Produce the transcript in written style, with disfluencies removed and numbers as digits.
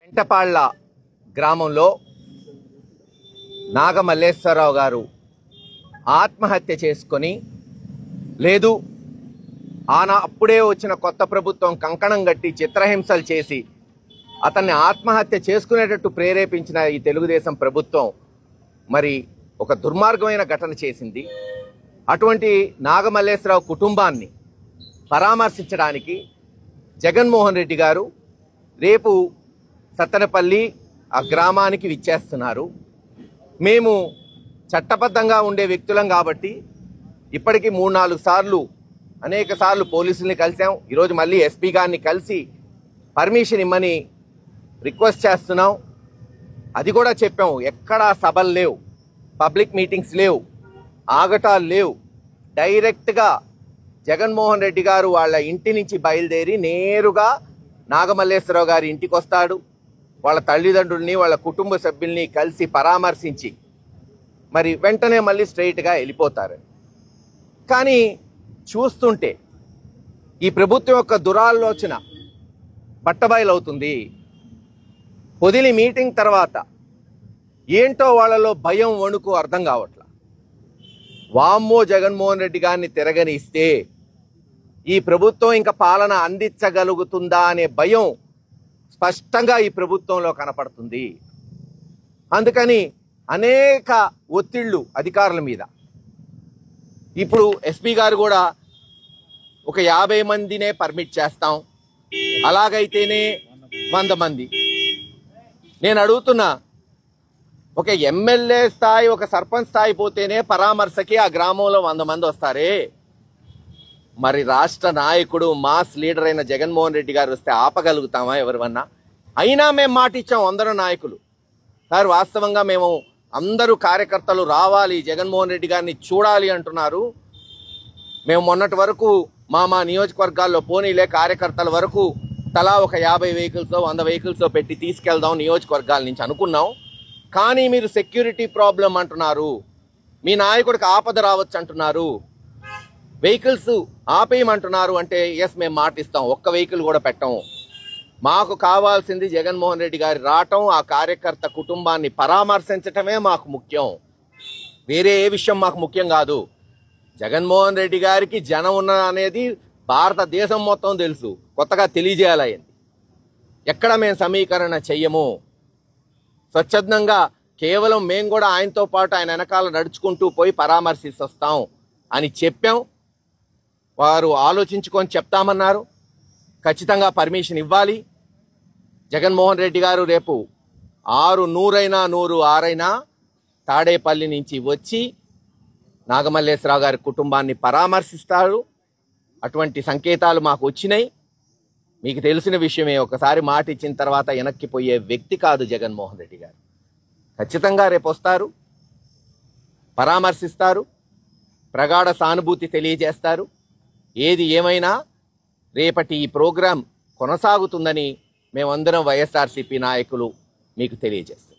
వెంటపాళ్ల గ్రామంలో నాగమల్లేశ్వరరావు గారు ఆత్మహత్య చేసుకొని, లేదు అప్పుడే వచ్చిన కొత్త ప్రభుత్వం కంకణం కట్టి చిత్రహింసలు చేసి అతన్ని ఆత్మహత్య చేసుకునేటట్టు ప్రేరేపించిన ఈ తెలుగుదేశం ప్రభుత్వం మరి ఒక దుర్మార్గమైన ఘటన చేసింది. అటువంటి నాగమల్లేశ్వరరావు కుటుంబాన్ని పరామర్శించడానికి జగన్మోహన్ రెడ్డి గారు రేపు సత్తెనపల్లి ఆ గ్రామానికి విచ్చేస్తున్నారు. మేము చట్టబద్ధంగా ఉండే వ్యక్తులం కాబట్టి ఇప్పటికీ 3-4 సార్లు అనేక సార్లు పోలీసుల్ని కలిసాం. ఈరోజు మళ్ళీ ఎస్పీ గారిని కలిసి పర్మిషన్ ఇమ్మని రిక్వెస్ట్ చేస్తున్నాం. అది కూడా చెప్పాం, ఎక్కడా సభలు లేవు, పబ్లిక్ మీటింగ్స్ లేవు, ఆగటాలు లేవు. డైరెక్ట్గా జగన్మోహన్ రెడ్డి గారు వాళ్ళ ఇంటి నుంచి బయలుదేరి నేరుగా నాగమల్లేశ్వరరావు గారి ఇంటికి వస్తాడు. వాళ్ళ తల్లిదండ్రుల్ని వాళ్ళ కుటుంబ సభ్యుల్ని కలిసి పరామర్శించి మరి వెంటనే మళ్ళీ స్ట్రైట్గా వెళ్ళిపోతారు. కానీ చూస్తుంటే ఈ ప్రభుత్వం యొక్క దురాలోచన బట్టబయలవుతుంది. పొదిలి మీటింగ్ తర్వాత ఏంటో వాళ్ళలో భయం, వణుకు అర్థం కావట్లా. వామ్మో జగన్మోహన్ రెడ్డి గారిని తిరగనిస్తే ఈ ప్రభుత్వం ఇంకా పాలన అందించగలుగుతుందా అనే భయం స్పష్టంగా ఈ ప్రభుత్వంలో కనపడుతుంది. అందుకని అనేక ఒత్తిళ్లు అధికారుల మీద. ఇప్పుడు ఎస్పీ గారు కూడా ఒక 50 మందినే పర్మిట్ చేస్తాం, అలాగైతేనే 100 మంది. నేను అడుగుతున్నా, ఒక ఎమ్మెల్యే స్థాయి, ఒక సర్పంచ్ స్థాయి పోతేనే పరామర్శకి ఆ గ్రామంలో 100 మంది వస్తారే, మరి రాష్ట్ర నాయకుడు మాస్ లీడర్ అయిన జగన్మోహన్ రెడ్డి గారు వస్తే ఆపగలుగుతామా ఎవరివన్నా? అయినా మేము మాట ఇచ్చాం అందరూ నాయకులు. సార్ వాస్తవంగా మేము అందరూ కార్యకర్తలు రావాలి, జగన్మోహన్ రెడ్డి గారిని చూడాలి అంటున్నారు. మేము మొన్నటి వరకు మా నియోజకవర్గాల్లో పోనీలే కార్యకర్తల వరకు తలా ఒక 50 వెహికల్స్ 100 వెహికల్స్ పెట్టి తీసుకెళ్దాం నియోజకవర్గాల నుంచి అనుకున్నాం. కానీ మీరు సెక్యూరిటీ ప్రాబ్లం అంటున్నారు, మీ నాయకుడికి ఆపద రావచ్చు అంటున్నారు, వెహికల్స్ ఆపేయమంటున్నారు. అంటే ఎస్ మేము మాటిస్తాం, ఒక్క వెహికల్ కూడా పెట్టము. మాకు కావాల్సింది జగన్మోహన్ రెడ్డి గారి రావటం, ఆ కార్యకర్త కుటుంబాన్ని పరామర్శించటమే మాకు ముఖ్యం. వేరే ఏ విషయం మాకు ముఖ్యం కాదు. జగన్మోహన్ రెడ్డి గారికి జనం ఉన్న అనేది భారతదేశం మొత్తం తెలుసు, కొత్తగా తెలియజేయాలయ్యింది. ఎక్కడ మేము సమీకరణ చెయ్యము. స్వచ్ఛందంగా కేవలం మేము కూడా ఆయనతో పాటు ఆయన వెనకాల నడుచుకుంటూ పోయి పరామర్శిస్తూ వస్తాం అని చెప్పాం. వారు ఆలోచించుకొని చెప్తామన్నారు. ఖచ్చితంగా పర్మిషన్ ఇవ్వాలి. జగన్మోహన్ రెడ్డి గారు రేపు 100 తాడేపల్లి నుంచి వచ్చి నాగమల్లేశ్వరరావు గారి కుటుంబాన్ని పరామర్శిస్తారు. అటువంటి సంకేతాలు మాకు వచ్చినాయి. మీకు తెలిసిన విషయమే, ఒకసారి మాట ఇచ్చిన తర్వాత వెనక్కిపోయే వ్యక్తి కాదు జగన్మోహన్ రెడ్డి గారు. ఖచ్చితంగా రేపు వస్తారు, పరామర్శిస్తారు, ప్రగాఢ సానుభూతి తెలియజేస్తారు. ఏది ఏమైనా రేపటి ఈ ప్రోగ్రాం కొనసాగుతుందని మేమందరం వైఎస్ఆర్సీపీ నాయకులు మీకు తెలియజేస్తాం.